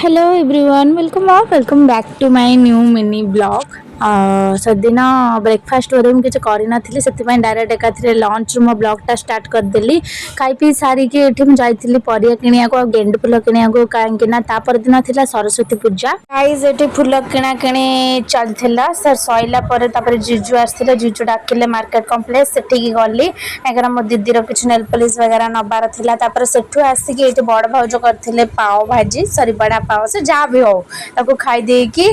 Hello everyone, welcome back to my new mini blog. ସେଦିନ breakfast ବୋଧେ ମୁଁ କିଛି କରିନଥିଲି ସେଥିପାଇଁ ଡାଇରେକ୍ଟ ଏକାଥରେ ଲଞ୍ଚରୁ ମୋ ବ୍ଲଗ୍ଟା ଷ୍ଟାର୍ଟ କରିଦେଲି। ଖାଇ ପିଇ ସାରିକି ଏଠି ମୁଁ ଯାଇଥିଲି ପରିବା କିଣିବାକୁ ଆଉ ଗେଣ୍ଡୁ ଫୁଲ କିଣିବାକୁ କାହିଁକିନା ତା ପରଦିନ ଥିଲା ସରସ୍ୱତୀ ପୂଜା। ଗାଇସ୍ ଏଠି ଫୁଲ କିଣାକିଣି ଚାଲିଥିଲା ସରିଲା ପରେ ତାପରେ ଜିଜୁ ଆସିଥିଲେ, ଜିଜୁ ଡାକିଲେ ମାର୍କେଟ କମ୍ପ୍ଲେକ୍ସ, ସେଠିକି ଗଲି କାହିଁକିନା ମୋ ଦିଦିର କିଛି ନେଲ୍ ପଲିସ୍ ବଗେରା ନେବାର ଥିଲା। ତାପରେ ସେଠୁ ଆସିକି ଏଠି ବଡ଼ ଭାଉଜ କରିଥିଲେ ପାଓ ଭାଜି ବଡ଼ା ପାଓ, ସେ ଯାହା ବି ହଉ ତାକୁ ଖାଇ ଦେଇକି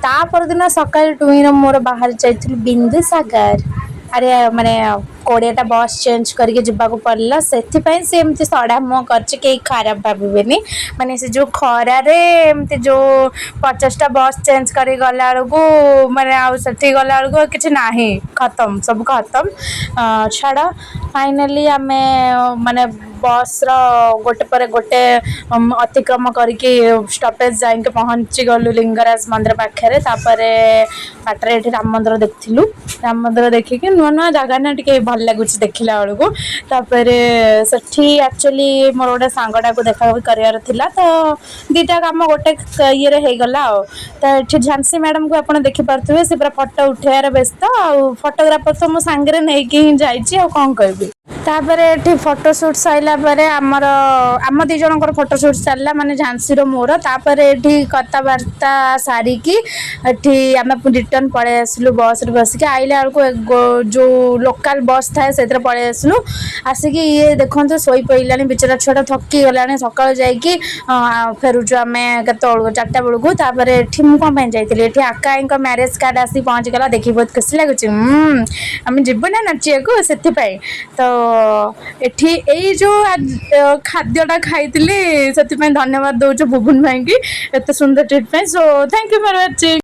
ତା ପରଦିନ ସକାଳେ ଟୁଇଁର ମୋର ବାହାରି ଯାଇଥିଲୁ ବିନ୍ଦୁସାଗର। ଆରେ ମାନେ 20ଟା ବସ୍ ଚେଞ୍ଜ କରିକି ଯିବାକୁ ପଡ଼ିଲା, ସେଥିପାଇଁ ସେ ଏମିତି ସଡ଼ା ମୁହଁ କରିଛି, କେହି ଖରାପ ଭାବିବେନି। ମାନେ ସେ ଯେଉଁ ଖରାରେ ଏମିତି ଯେଉଁ 50ଟା ବସ୍ ଚେଞ୍ଜ କରି ଗଲା ବେଳକୁ ମାନେ ଆଉ ସେଠିକି ଗଲା ବେଳକୁ କିଛି ନାହିଁ, ଖତମ ସବୁ ଖତମ। ଛାଡ଼, ଫାଇନାଲି ଆମେ ମାନେ ବସ୍ର ଗୋଟେ ପରେ ଗୋଟେ ଅତିକ୍ରମ କରିକି ଷ୍ଟପେଜ ଯାଇକି ପହଞ୍ଚି ଗଲୁ ଲିଙ୍ଗରାଜ ମନ୍ଦିର ପାଖରେ। ତାପରେ ବାଟରେ ଏଠି ରାମ ମନ୍ଦିର ଦେଖିଥିଲୁ, ରାମ ମନ୍ଦିର ଦେଖିକି ନୂଆ ନୂଆ ଜାଗା ନା ଟିକେ ଭଲ ଲାଗୁଛି ଦେଖିଲା ବେଳକୁ। ତାପରେ ସେଠି ଆକ୍ଚୁଆଲି ମୋର ଗୋଟେ ସାଙ୍ଗଟାକୁ ଦେଖା କରିବାର ଥିଲା, ତ ଦୁଇଟା କାମ ଗୋଟେ ଇଏରେ ହେଇଗଲା ଆଉ। ତ ଏଠି ଝାନ୍ସୀ ମ୍ୟାଡ଼ାମକୁ ଆପଣ ଦେଖିପାରୁଥିବେ, ସେ ପୁରା ଫଟୋ ଉଠେଇବାର ବ୍ୟସ୍ତ, ଆଉ ଫଟୋଗ୍ରାଫର ତ ମୋ ସାଙ୍ଗରେ ନେଇକି ହିଁ ଯାଇଛି, ଆଉ କ'ଣ କହିବି। ତାପରେ ଏଠି ଫଟୋ ସୁଟ୍ ସରିଲା ପରେ ଆମ ଦୁଇ ଜଣଙ୍କର ଫଟୋ ସୁଟ୍ ସାରିଲା, ମାନେ ଝାନ୍ସୀର ମୋର। ତାପରେ ଏଠି କଥାବାର୍ତ୍ତା ସାରିକି ଏଠି ଆମେ ରିଟର୍ନ ପଳେଇ ଆସିଲୁ ବସ୍ରେ ବସିକି। ଆଇଲା ବେଳକୁ ଯେଉଁ ଲୋକାଲ୍ ବସ୍ ଥାଏ ସେଥିରେ ପଳେଇ ଆସିଲୁ। ଆସିକି ଇଏ ଦେଖନ୍ତୁ ଶୋଇପଡ଼ିଲାଣି ବିଚରା ଛୁଆଟା, ଥକି ଗଲାଣି। ସକାଳୁ ଯାଇକି ଫେରୁଛୁ ଆମେ କେତେବେଳକୁ 4ଟା ବେଳକୁ। ତାପରେ ଏଠି ମୁଁ କ'ଣ ପାଇଁ ଯାଇଥିଲି, ଏଠି ଆକା ଆଈଙ୍କ ମ୍ୟାରେଜ୍ କାର୍ଡ଼ ଆସିକି ପହଞ୍ଚିଗଲା, ଦେଖିକି ବହୁତ ଖୁସି ଲାଗୁଛି। ଆମେ ଯିବୁ ନା ନାଚିବାକୁ, ସେଥିପାଇଁ। ତ ଏଠି ଏଇ ଯେଉଁ ଖାଦ୍ୟଟା ଖାଇଥିଲି ସେଥିପାଇଁ ଧନ୍ୟବାଦ ଦେଉଛୁ ବୁବୁନ ଭାଇଙ୍କି ଏତେ ସୁନ୍ଦର ଟ୍ରିଟ୍ ପାଇଁ। So thank you for watching.